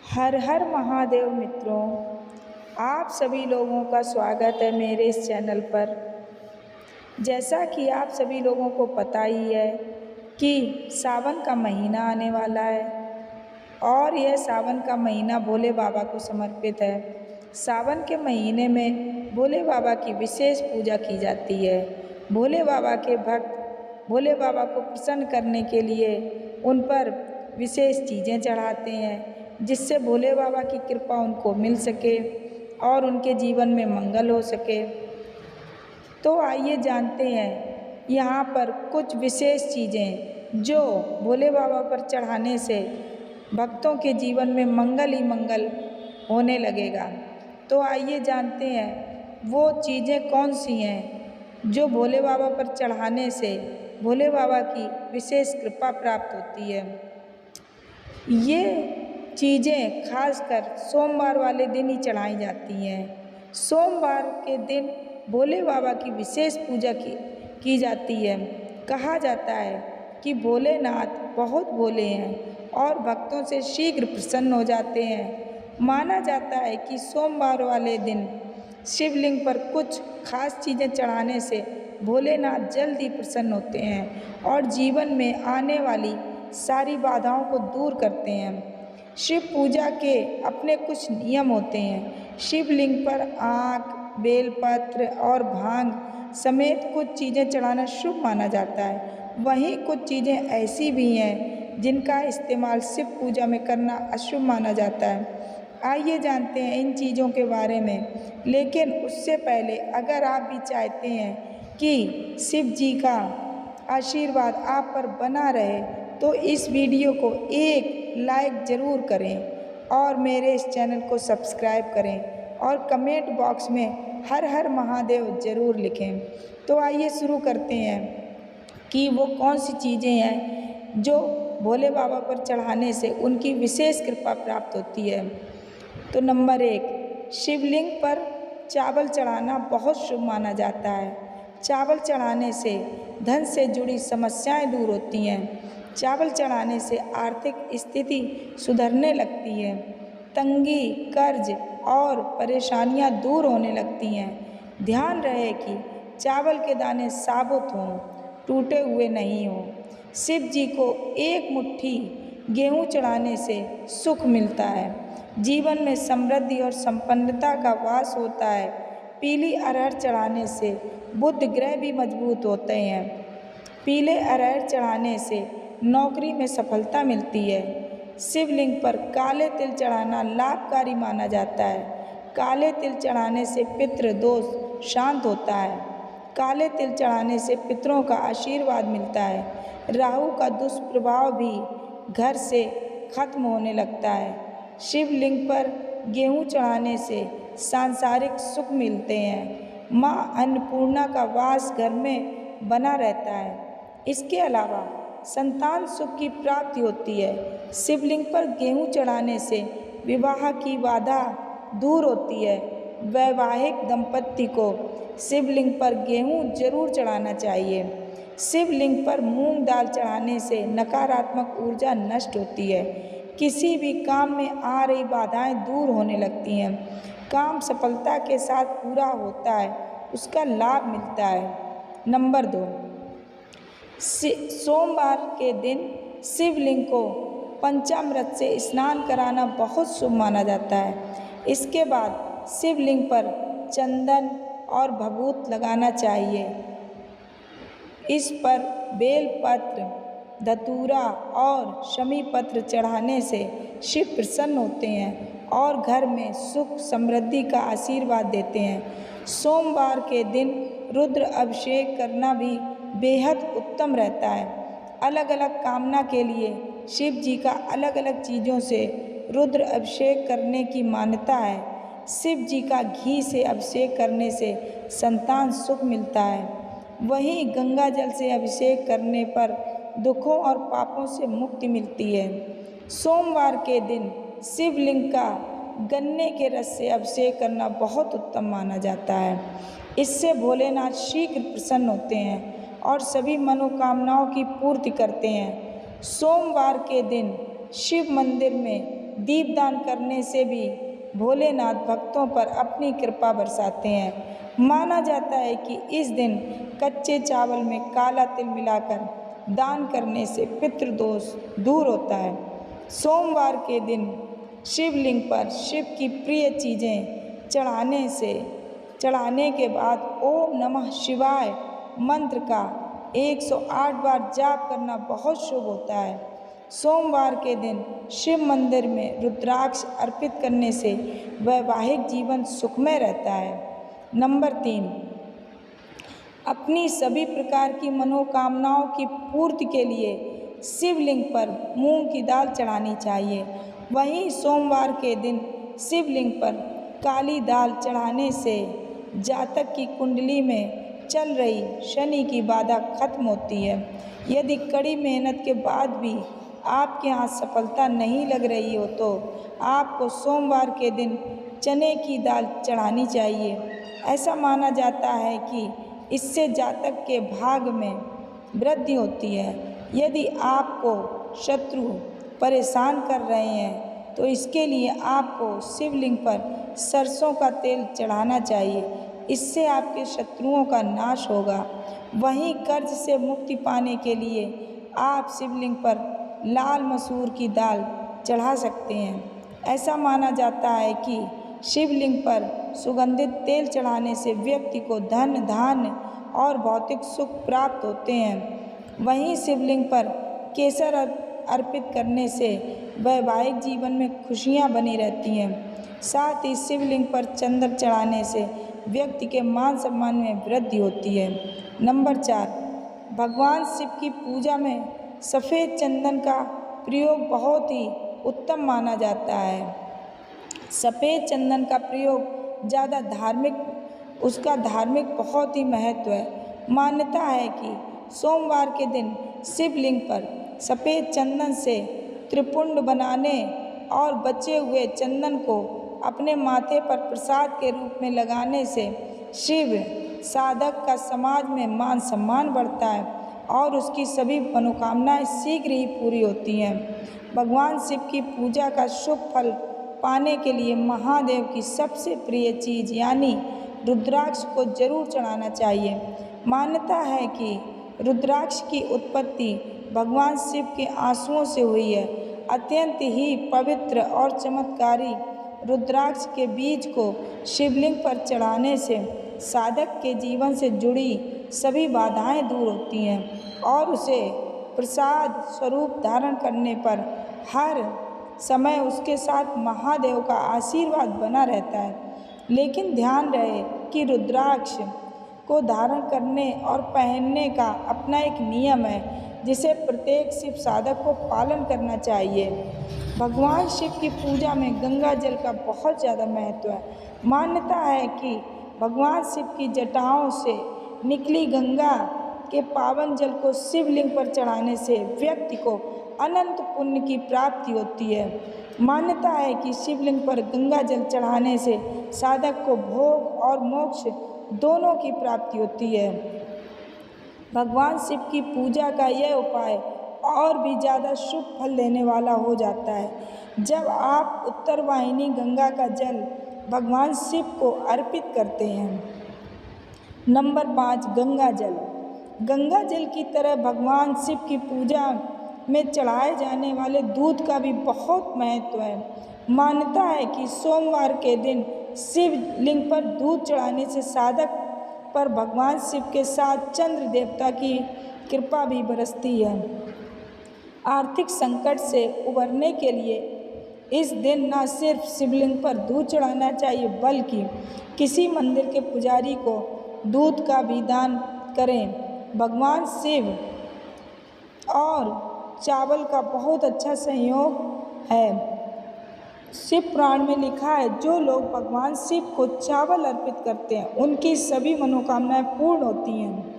हर हर महादेव मित्रों, आप सभी लोगों का स्वागत है मेरे इस चैनल पर। जैसा कि आप सभी लोगों को पता ही है कि सावन का महीना आने वाला है और यह सावन का महीना भोले बाबा को समर्पित है। सावन के महीने में भोले बाबा की विशेष पूजा की जाती है। भोले बाबा के भक्त भोले बाबा को प्रसन्न करने के लिए उन पर विशेष चीज़ें चढ़ाते हैं, जिससे भोले बाबा की कृपा उनको मिल सके और उनके जीवन में मंगल हो सके। तो आइए जानते हैं यहाँ पर कुछ विशेष चीज़ें जो भोले बाबा पर चढ़ाने से भक्तों के जीवन में मंगल ही मंगल होने लगेगा। तो आइए जानते हैं वो चीज़ें कौन सी हैं जो भोले बाबा पर चढ़ाने से भोले बाबा की विशेष कृपा प्राप्त होती है। ये चीज़ें खासकर सोमवार वाले दिन ही चढ़ाई जाती हैं। सोमवार के दिन भोले बाबा की विशेष पूजा की जाती है। कहा जाता है कि भोलेनाथ बहुत भोले हैं और भक्तों से शीघ्र प्रसन्न हो जाते हैं। माना जाता है कि सोमवार वाले दिन शिवलिंग पर कुछ खास चीज़ें चढ़ाने से भोलेनाथ जल्द ही प्रसन्न होते हैं और जीवन में आने वाली सारी बाधाओं को दूर करते हैं। शिव पूजा के अपने कुछ नियम होते हैं। शिवलिंग पर आँख, बेलपत्र और भांग समेत कुछ चीज़ें चढ़ाना शुभ माना जाता है। वहीं कुछ चीज़ें ऐसी भी हैं जिनका इस्तेमाल शिव पूजा में करना अशुभ माना जाता है। आइए जानते हैं इन चीज़ों के बारे में। लेकिन उससे पहले अगर आप भी चाहते हैं कि शिव जी का आशीर्वाद आप पर बना रहे तो इस वीडियो को एक लाइक ज़रूर करें और मेरे इस चैनल को सब्सक्राइब करें और कमेंट बॉक्स में हर हर महादेव ज़रूर लिखें। तो आइए शुरू करते हैं कि वो कौन सी चीज़ें हैं जो भोले बाबा पर चढ़ाने से उनकी विशेष कृपा प्राप्त होती है। तो नंबर 1, शिवलिंग पर चावल चढ़ाना बहुत शुभ माना जाता है। चावल चढ़ाने से धन से जुड़ी समस्याएं दूर होती हैं। चावल चढ़ाने से आर्थिक स्थिति सुधरने लगती है। तंगी, कर्ज और परेशानियां दूर होने लगती हैं। ध्यान रहे कि चावल के दाने साबुत हों, टूटे हुए नहीं हों। शिव जी को एक मुट्ठी गेहूं चढ़ाने से सुख मिलता है। जीवन में समृद्धि और संपन्नता का वास होता है। पीली अरहर चढ़ाने से बुध ग्रह भी मजबूत होते हैं। पीले अरहर चढ़ाने से नौकरी में सफलता मिलती है। शिवलिंग पर काले तिल चढ़ाना लाभकारी माना जाता है। काले तिल चढ़ाने से पितृ दोष शांत होता है। काले तिल चढ़ाने से पितरों का आशीर्वाद मिलता है। राहु का दुष्प्रभाव भी घर से खत्म होने लगता है। शिवलिंग पर गेहूं चढ़ाने से सांसारिक सुख मिलते हैं। माँ अन्नपूर्णा का वास घर में बना रहता है। इसके अलावा संतान सुख की प्राप्ति होती है। शिवलिंग पर गेहूं चढ़ाने से विवाह की बाधा दूर होती है। वैवाहिक दंपत्ति को शिवलिंग पर गेहूं जरूर चढ़ाना चाहिए। शिवलिंग पर मूंग दाल चढ़ाने से नकारात्मक ऊर्जा नष्ट होती है। किसी भी काम में आ रही बाधाएं दूर होने लगती हैं। काम सफलता के साथ पूरा होता है, उसका लाभ मिलता है। नंबर 2, सोमवार के दिन शिवलिंग को पंचामृत से स्नान कराना बहुत शुभ माना जाता है। इसके बाद शिवलिंग पर चंदन और भभूत लगाना चाहिए। इस पर बेलपत्र, धतूरा और शमी पत्र चढ़ाने से शिव प्रसन्न होते हैं और घर में सुख समृद्धि का आशीर्वाद देते हैं। सोमवार के दिन रुद्र अभिषेक करना भी बेहद उत्तम रहता है। अलग अलग कामना के लिए शिव जी का अलग अलग चीज़ों से रुद्र अभिषेक करने की मान्यता है। शिव जी का घी से अभिषेक करने से संतान सुख मिलता है। वहीं गंगा जल से अभिषेक करने पर दुखों और पापों से मुक्ति मिलती है। सोमवार के दिन शिवलिंग का गन्ने के रस से अभिषेक करना बहुत उत्तम माना जाता है। इससे भोलेनाथ शीघ्र प्रसन्न होते हैं और सभी मनोकामनाओं की पूर्ति करते हैं। सोमवार के दिन शिव मंदिर में दीपदान करने से भी भोलेनाथ भक्तों पर अपनी कृपा बरसाते हैं। माना जाता है कि इस दिन कच्चे चावल में काला तिल मिलाकर दान करने से पितृदोष दूर होता है। सोमवार के दिन शिवलिंग पर शिव की प्रिय चीज़ें चढ़ाने के बाद ओम नमः शिवाय मंत्र का 108 बार जाप करना बहुत शुभ होता है। सोमवार के दिन शिव मंदिर में रुद्राक्ष अर्पित करने से वैवाहिक जीवन सुखमय रहता है। नंबर 3, अपनी सभी प्रकार की मनोकामनाओं की पूर्ति के लिए शिवलिंग पर मूंग की दाल चढ़ानी चाहिए। वहीं सोमवार के दिन शिवलिंग पर काली दाल चढ़ाने से जातक की कुंडली में चल रही शनि की बाधा खत्म होती है। यदि कड़ी मेहनत के बाद भी आपके यहाँ सफलता नहीं लग रही हो तो आपको सोमवार के दिन चने की दाल चढ़ानी चाहिए। ऐसा माना जाता है कि इससे जातक के भाग में वृद्धि होती है। यदि आपको शत्रु परेशान कर रहे हैं तो इसके लिए आपको शिवलिंग पर सरसों का तेल चढ़ाना चाहिए। इससे आपके शत्रुओं का नाश होगा। वहीं कर्ज से मुक्ति पाने के लिए आप शिवलिंग पर लाल मसूर की दाल चढ़ा सकते हैं। ऐसा माना जाता है कि शिवलिंग पर सुगंधित तेल चढ़ाने से व्यक्ति को धन धान्य और भौतिक सुख प्राप्त होते हैं। वहीं शिवलिंग पर केसर अर्पित करने से वैवाहिक जीवन में खुशियां बनी रहती हैं। साथ ही शिवलिंग पर चंदन चढ़ाने से व्यक्ति के मान सम्मान में वृद्धि होती है। नंबर 4, भगवान शिव की पूजा में सफ़ेद चंदन का प्रयोग बहुत ही उत्तम माना जाता है। सफ़ेद चंदन का प्रयोग ज़्यादा उसका धार्मिक बहुत ही महत्व है। मान्यता है कि सोमवार के दिन शिवलिंग पर सफ़ेद चंदन से त्रिपुंड बनाने और बचे हुए चंदन को अपने माथे पर प्रसाद के रूप में लगाने से शिव साधक का समाज में मान सम्मान बढ़ता है और उसकी सभी मनोकामनाएं शीघ्र ही पूरी होती हैं। भगवान शिव की पूजा का शुभ फल पाने के लिए महादेव की सबसे प्रिय चीज़ यानी रुद्राक्ष को जरूर चढ़ाना चाहिए। मान्यता है कि रुद्राक्ष की उत्पत्ति भगवान शिव के आंसुओं से हुई है। अत्यंत ही पवित्र और चमत्कारी रुद्राक्ष के बीज को शिवलिंग पर चढ़ाने से साधक के जीवन से जुड़ी सभी बाधाएं दूर होती हैं और उसे प्रसाद स्वरूप धारण करने पर हर समय उसके साथ महादेव का आशीर्वाद बना रहता है। लेकिन ध्यान रहे कि रुद्राक्ष को धारण करने और पहनने का अपना एक नियम है जिसे प्रत्येक शिव साधक को पालन करना चाहिए। भगवान शिव की पूजा में गंगा जल का बहुत ज़्यादा महत्व है। मान्यता है कि भगवान शिव की जटाओं से निकली गंगा के पावन जल को शिवलिंग पर चढ़ाने से व्यक्ति को अनंत पुण्य की प्राप्ति होती है। मान्यता है कि शिवलिंग पर गंगा जल चढ़ाने से साधक को भोग और मोक्ष दोनों की प्राप्ति होती है। भगवान शिव की पूजा का यह उपाय और भी ज़्यादा शुभ फल देने वाला हो जाता है जब आप उत्तरवाहिनी गंगा का जल भगवान शिव को अर्पित करते हैं। नंबर 5, गंगा जल। गंगा जल की तरह भगवान शिव की पूजा में चढ़ाए जाने वाले दूध का भी बहुत महत्व है। मान्यता है कि सोमवार के दिन शिवलिंग पर दूध चढ़ाने से साधक पर भगवान शिव के साथ चंद्र देवता की कृपा भी बरसती है। आर्थिक संकट से उबरने के लिए इस दिन न सिर्फ शिवलिंग पर दूध चढ़ाना चाहिए बल्कि किसी मंदिर के पुजारी को दूध का भी दान करें। भगवान शिव और चावल का बहुत अच्छा संयोग है। शिव पुराण में लिखा है जो लोग भगवान शिव को चावल अर्पित करते हैं उनकी सभी मनोकामनाएं पूर्ण होती हैं।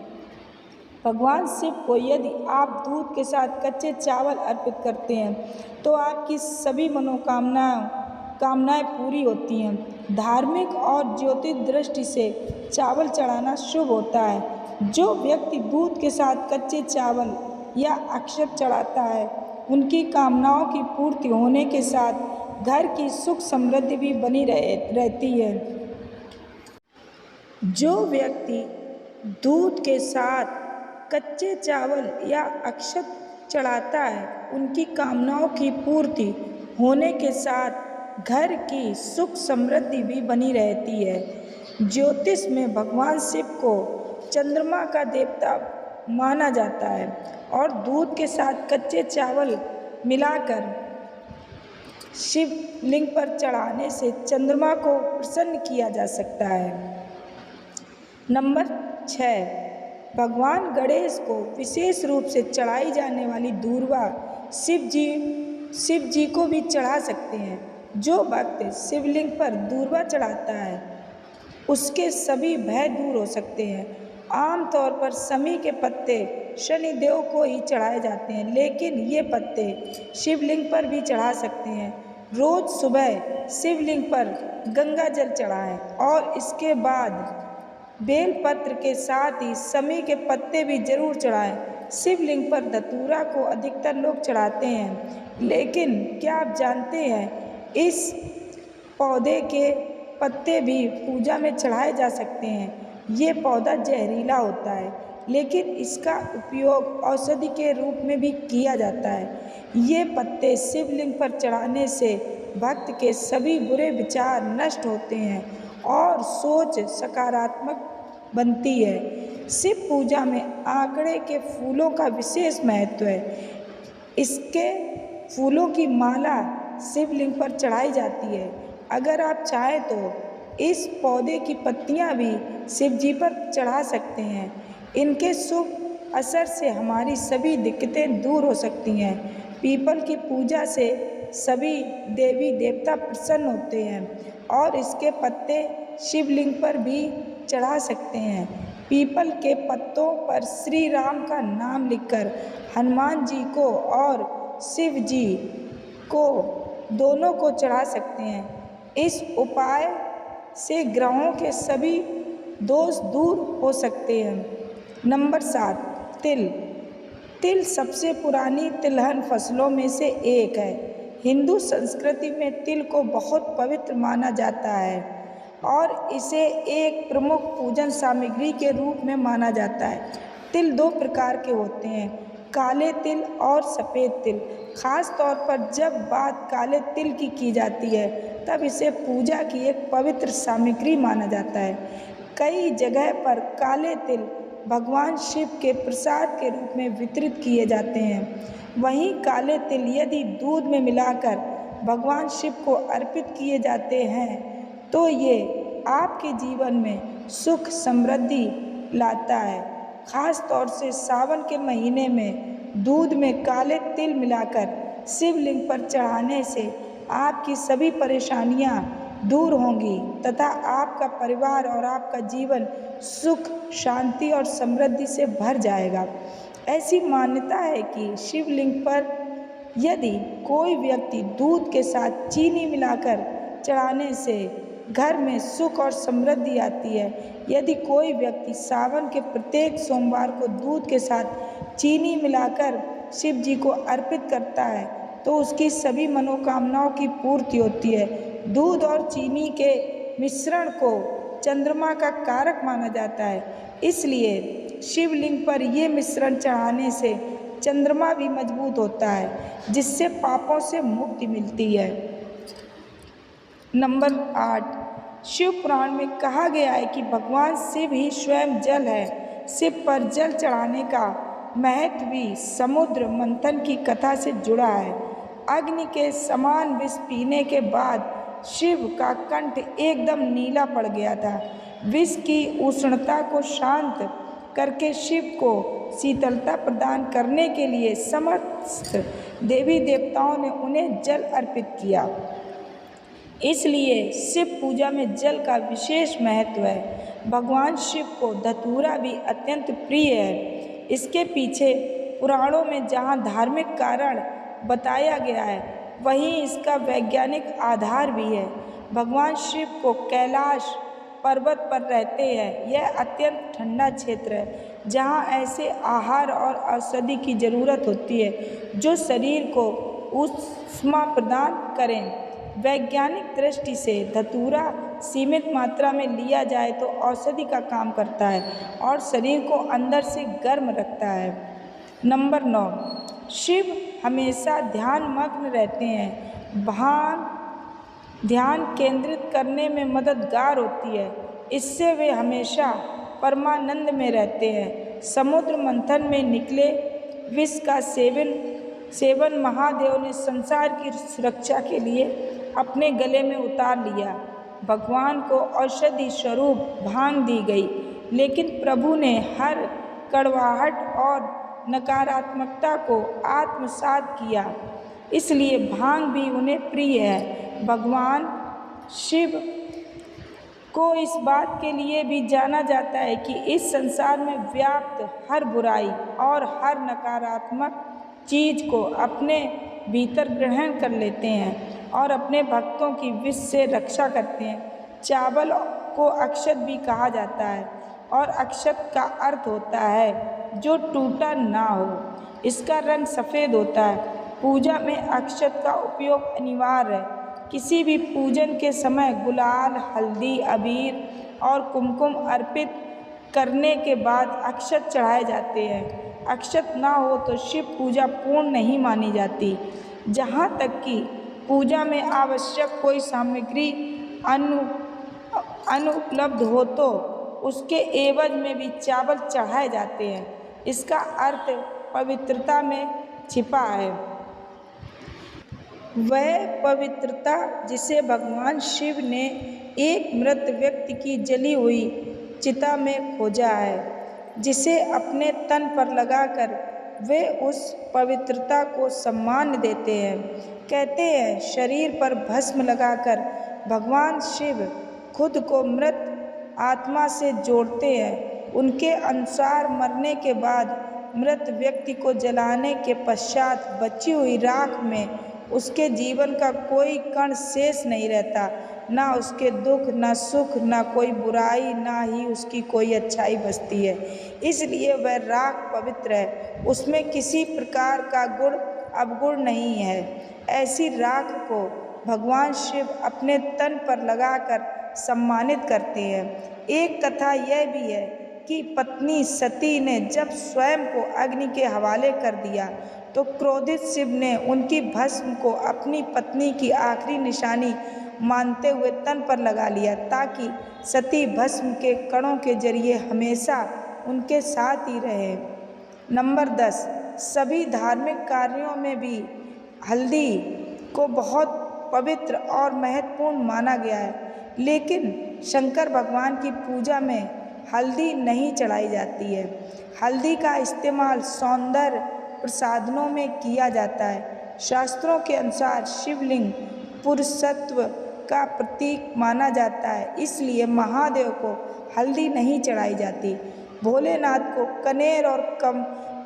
भगवान शिव को यदि आप दूध के साथ कच्चे चावल अर्पित करते हैं तो आपकी सभी कामनाएं पूरी होती हैं। धार्मिक और ज्योतिष दृष्टि से चावल चढ़ाना शुभ होता है। जो व्यक्ति दूध के साथ कच्चे चावल या अक्षत चढ़ाता है उनकी कामनाओं की पूर्ति होने के साथ घर की सुख समृद्धि भी बनी रहती है। जो व्यक्ति दूध के साथ कच्चे चावल या अक्षत चढ़ाता है, उनकी कामनाओं की पूर्ति होने के साथ घर की सुख समृद्धि भी बनी रहती है। ज्योतिष में भगवान शिव को चंद्रमा का देवता माना जाता है और दूध के साथ कच्चे चावल मिलाकर शिवलिंग पर चढ़ाने से चंद्रमा को प्रसन्न किया जा सकता है। नंबर 6, भगवान गणेश को विशेष रूप से चढ़ाई जाने वाली दूर्वा शिव जी को भी चढ़ा सकते हैं। जो भक्त शिवलिंग पर दूर्वा चढ़ाता है, उसके सभी भय दूर हो सकते हैं। आमतौर पर समी के पत्ते शनिदेव को ही चढ़ाए जाते हैं, लेकिन ये पत्ते शिवलिंग पर भी चढ़ा सकते हैं। रोज सुबह शिवलिंग पर गंगा जल चढ़ाएं और इसके बाद बेलपत्र के साथ ही समी के पत्ते भी जरूर चढ़ाएं। शिवलिंग पर धतूरा को अधिकतर लोग चढ़ाते हैं, लेकिन क्या आप जानते हैं इस पौधे के पत्ते भी पूजा में चढ़ाए जा सकते हैं। ये पौधा जहरीला होता है, लेकिन इसका उपयोग औषधि के रूप में भी किया जाता है। ये पत्ते शिवलिंग पर चढ़ाने से भक्त के सभी बुरे विचार नष्ट होते हैं और सोच सकारात्मक बनती है। शिव पूजा में आंकड़े के फूलों का विशेष महत्व है। इसके फूलों की माला शिवलिंग पर चढ़ाई जाती है। अगर आप चाहें तो इस पौधे की पत्तियां भी शिव जी पर चढ़ा सकते हैं। इनके शुभ असर से हमारी सभी दिक्कतें दूर हो सकती हैं। पीपल की पूजा से सभी देवी देवता प्रसन्न होते हैं और इसके पत्ते शिवलिंग पर भी चढ़ा सकते हैं। पीपल के पत्तों पर श्री राम का नाम लिखकर हनुमान जी को और शिव जी को दोनों को चढ़ा सकते हैं। इस उपाय से ग्रहों के सभी दोष दूर हो सकते हैं। नंबर 7, तिल सबसे पुरानी तिलहन फसलों में से एक है। हिंदू संस्कृति में तिल को बहुत पवित्र माना जाता है और इसे एक प्रमुख पूजन सामग्री के रूप में माना जाता है। तिल 2 प्रकार के होते हैं, काले तिल और सफ़ेद तिल। खास तौर पर जब बात काले तिल की जाती है, तब इसे पूजा की एक पवित्र सामग्री माना जाता है। कई जगह पर काले तिल भगवान शिव के प्रसाद के रूप में वितरित किए जाते हैं। वहीं काले तिल यदि दूध में मिलाकर भगवान शिव को अर्पित किए जाते हैं तो ये आपके जीवन में सुख समृद्धि लाता है। खास तौर से सावन के महीने में दूध में काले तिल मिलाकर शिवलिंग पर चढ़ाने से आपकी सभी परेशानियां दूर होंगी तथा आपका परिवार और आपका जीवन सुख, शांति और समृद्धि से भर जाएगा। ऐसी मान्यता है कि शिवलिंग पर यदि कोई व्यक्ति दूध के साथ चीनी मिलाकर चढ़ाने से घर में सुख और समृद्धि आती है। यदि कोई व्यक्ति सावन के प्रत्येक सोमवार को दूध के साथ चीनी मिलाकर शिव जी को अर्पित करता है तो उसकी सभी मनोकामनाओं की पूर्ति होती है। दूध और चीनी के मिश्रण को चंद्रमा का कारक माना जाता है, इसलिए शिवलिंग पर ये मिश्रण चढ़ाने से चंद्रमा भी मजबूत होता है, जिससे पापों से मुक्ति मिलती है। नंबर 8, शिव पुराण में कहा गया है कि भगवान शिव ही स्वयं जल है। शिव पर जल चढ़ाने का महत्व भी समुद्र मंथन की कथा से जुड़ा है। अग्नि के समान विष पीने के बाद शिव का कंठ एकदम नीला पड़ गया था। विष की उष्णता को शांत करके शिव को शीतलता प्रदान करने के लिए समस्त देवी देवताओं ने उन्हें जल अर्पित किया। इसलिए शिव पूजा में जल का विशेष महत्व है। भगवान शिव को धतूरा भी अत्यंत प्रिय है। इसके पीछे पुराणों में जहाँ धार्मिक कारण बताया गया है, वहीं इसका वैज्ञानिक आधार भी है। भगवान शिव को कैलाश पर्वत पर रहते हैं। यह अत्यंत ठंडा क्षेत्र है जहाँ ऐसे आहार और औषधि की ज़रूरत होती है जो शरीर को ऊष्मा प्रदान करें। वैज्ञानिक दृष्टि से धतूरा सीमित मात्रा में लिया जाए तो औषधि का काम करता है और शरीर को अंदर से गर्म रखता है। नंबर 9, शिव हमेशा ध्यानमग्न रहते हैं। ध्यान केंद्रित करने में मददगार होती है। इससे वे हमेशा परमानंद में रहते हैं। समुद्र मंथन में निकले विष का सेवन महादेव ने संसार की सुरक्षा के लिए अपने गले में उतार लिया। भगवान को औषधि स्वरूप भांग दी गई, लेकिन प्रभु ने हर कड़वाहट और नकारात्मकता को आत्मसात किया, इसलिए भांग भी उन्हें प्रिय है। भगवान शिव को इस बात के लिए भी जाना जाता है कि इस संसार में व्याप्त हर बुराई और हर नकारात्मक चीज को अपने भीतर ग्रहण कर लेते हैं और अपने भक्तों की विष से रक्षा करते हैं। चावल को अक्षत भी कहा जाता है और अक्षत का अर्थ होता है जो टूटा ना हो। इसका रंग सफ़ेद होता है। पूजा में अक्षत का उपयोग अनिवार्य है। किसी भी पूजन के समय गुलाल, हल्दी, अबीर और कुमकुम अर्पित करने के बाद अक्षत चढ़ाए जाते हैं। अक्षत ना हो तो शिव पूजा पूर्ण नहीं मानी जाती। जहाँ तक कि पूजा में आवश्यक कोई सामग्री अनुपलब्ध हो तो उसके एवज में भी चावल चढ़ाए जाते हैं। इसका अर्थ पवित्रता में छिपा है। वह पवित्रता जिसे भगवान शिव ने एक मृत व्यक्ति की जली हुई चिता में खोजा है, जिसे अपने तन पर लगाकर वे उस पवित्रता को सम्मान देते हैं। कहते हैं, शरीर पर भस्म लगाकर भगवान शिव खुद को मृत आत्मा से जोड़ते हैं। उनके अनुसार मरने के बाद मृत व्यक्ति को जलाने के पश्चात बची हुई राख में उसके जीवन का कोई कण शेष नहीं रहता। ना उसके दुख, ना सुख, ना कोई बुराई, ना ही उसकी कोई अच्छाई बचती है। इसलिए वह राख पवित्र है। उसमें किसी प्रकार का गुण अवगुण नहीं है। ऐसी राख को भगवान शिव अपने तन पर लगाकर सम्मानित करते हैं। एक कथा यह भी है कि पत्नी सती ने जब स्वयं को अग्नि के हवाले कर दिया तो क्रोधित शिव ने उनकी भस्म को अपनी पत्नी की आखिरी निशानी मानते हुए तन पर लगा लिया, ताकि सती भस्म के कणों के जरिए हमेशा उनके साथ ही रहे। नंबर 10, सभी धार्मिक कार्यों में भी हल्दी को बहुत पवित्र और महत्वपूर्ण माना गया है, लेकिन शंकर भगवान की पूजा में हल्दी नहीं चढ़ाई जाती है। हल्दी का इस्तेमाल सौंदर्य प्रसाधनों में किया जाता है। शास्त्रों के अनुसार शिवलिंग पुरुषत्व का प्रतीक माना जाता है, इसलिए महादेव को हल्दी नहीं चढ़ाई जाती। भोलेनाथ को कनेर और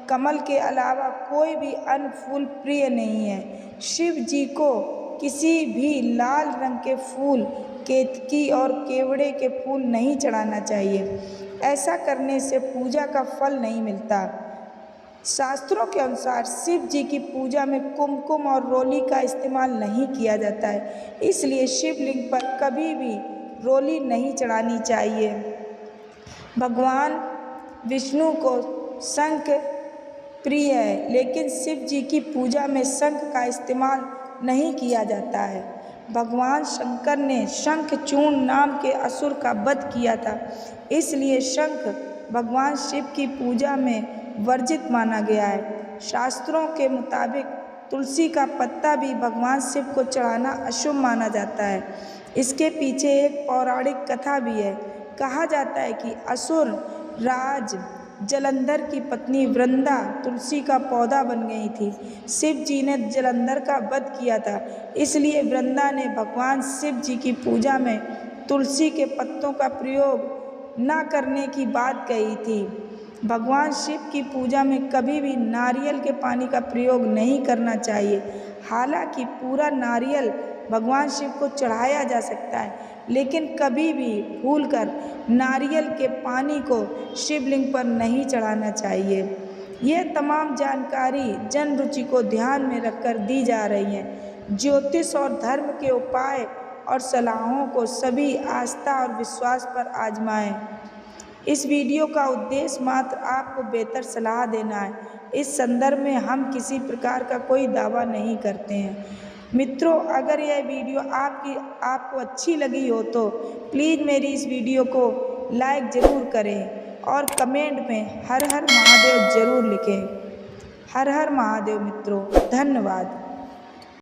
कमल के अलावा कोई भी अन्य फूल प्रिय नहीं है। शिव जी को किसी भी लाल रंग के फूल, केतकी और केवड़े के फूल नहीं चढ़ाना चाहिए। ऐसा करने से पूजा का फल नहीं मिलता। शास्त्रों के अनुसार शिव जी की पूजा में कुमकुम और रोली का इस्तेमाल नहीं किया जाता है, इसलिए शिवलिंग पर कभी भी रोली नहीं चढ़ानी चाहिए। भगवान विष्णु को शंख प्रिय है, लेकिन शिव जी की पूजा में शंख का इस्तेमाल नहीं किया जाता है। भगवान शंकर ने शंखचूर्ण नाम के असुर का वध किया था, इसलिए शंख भगवान शिव की पूजा में वर्जित माना गया है। शास्त्रों के मुताबिक तुलसी का पत्ता भी भगवान शिव को चढ़ाना अशुभ माना जाता है। इसके पीछे एक पौराणिक कथा भी है। कहा जाता है कि असुर राज जलंधर की पत्नी वृंदा तुलसी का पौधा बन गई थी। शिव जी ने जलंधर का वध किया था, इसलिए वृंदा ने भगवान शिव जी की पूजा में तुलसी के पत्तों का प्रयोग न करने की बात कही थी। भगवान शिव की पूजा में कभी भी नारियल के पानी का प्रयोग नहीं करना चाहिए। हालांकि पूरा नारियल भगवान शिव को चढ़ाया जा सकता है, लेकिन कभी भी भूलकर नारियल के पानी को शिवलिंग पर नहीं चढ़ाना चाहिए। यह तमाम जानकारी जन रुचि को ध्यान में रखकर दी जा रही है। ज्योतिष और धर्म के उपाय और सलाहों को सभी आस्था और विश्वास पर आजमाएं। इस वीडियो का उद्देश्य मात्र आपको बेहतर सलाह देना है। इस संदर्भ में हम किसी प्रकार का कोई दावा नहीं करते हैं। मित्रों, अगर यह वीडियो आपको अच्छी लगी हो तो प्लीज़ मेरी इस वीडियो को लाइक ज़रूर करें और कमेंट में हर हर महादेव ज़रूर लिखें। हर हर महादेव मित्रों, धन्यवाद।